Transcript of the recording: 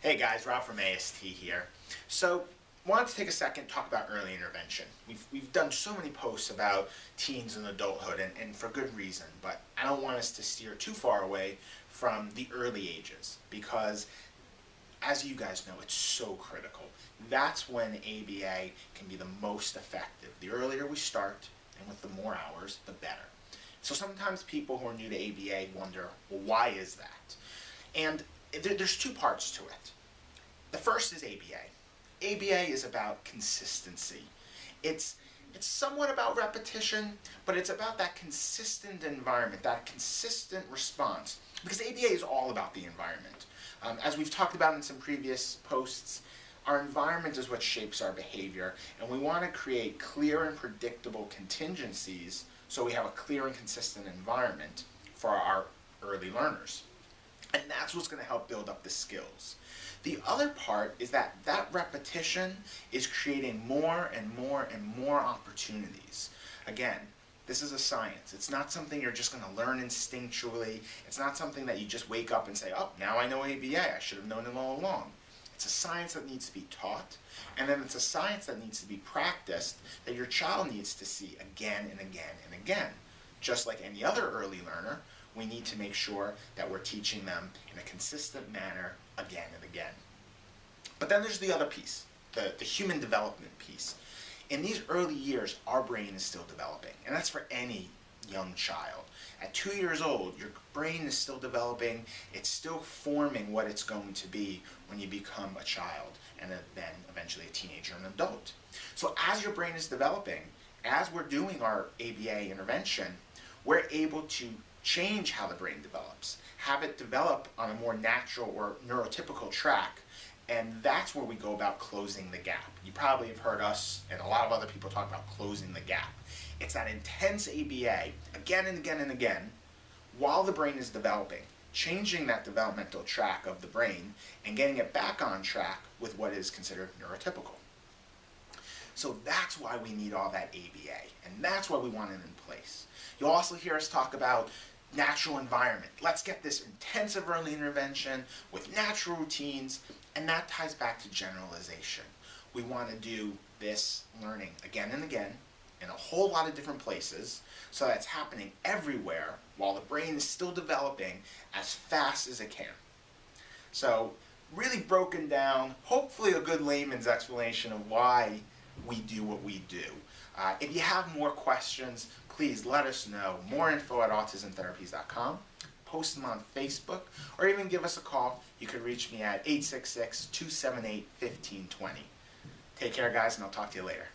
Hey guys, Rob from AST here. So, wanted to take a second to talk about early intervention. We've done so many posts about teens and adulthood, and for good reason, but I don't want us to steer too far away from the early ages because, as you guys know, it's so critical. That's when ABA can be the most effective. The earlier we start, and with the more hours, the better. So sometimes people who are new to ABA wonder, well, why is that? And there's two parts to it. The first is ABA. ABA is about consistency. It's somewhat about repetition, but it's about that consistent environment, that consistent response. Because ABA is all about the environment. As we've talked about in some previous posts, our environment is what shapes our behavior, and we want to create clear and predictable contingencies so we have a clear and consistent environment for our early learners. And that's what's going to help build up the skills. The other part is that repetition is creating more and more and more opportunities. Again, this is a science. It's not something you're just going to learn instinctually. It's not something that you just wake up and say, oh, now I know ABA. I should have known it all along. It's a science that needs to be taught, and then it's a science that needs to be practiced that your child needs to see again and again and again. Just like any other early learner, we need to make sure that we're teaching them in a consistent manner again and again. But then there's the other piece, the human development piece. In these early years, our brain is still developing, and that's for any young child. At 2 years old, your brain is still developing. It's still forming what it's going to be when you become a child and then eventually a teenager and adult. So as your brain is developing, as we're doing our ABA intervention, we're able to change how the brain develops, have it develop on a more natural or neurotypical track, and that's where we go about closing the gap. You probably have heard us and a lot of other people talk about closing the gap. It's that intense ABA again and again and again while the brain is developing, changing that developmental track of the brain and getting it back on track with what is considered neurotypical. So that's why we need all that ABA, and that's why we want it in place. You'll also hear us talk about natural environment. Let's get this intensive early intervention with natural routines, and that ties back to generalization. We want to do this learning again and again in a whole lot of different places so that it's happening everywhere while the brain is still developing as fast as it can. So really broken down, hopefully a good layman's explanation of why we do what we do. If you have more questions, please let us know. More info at autismtherapies.com. Post them on Facebook, or even give us a call. You can reach me at 866-278-1520. Take care, guys, and I'll talk to you later.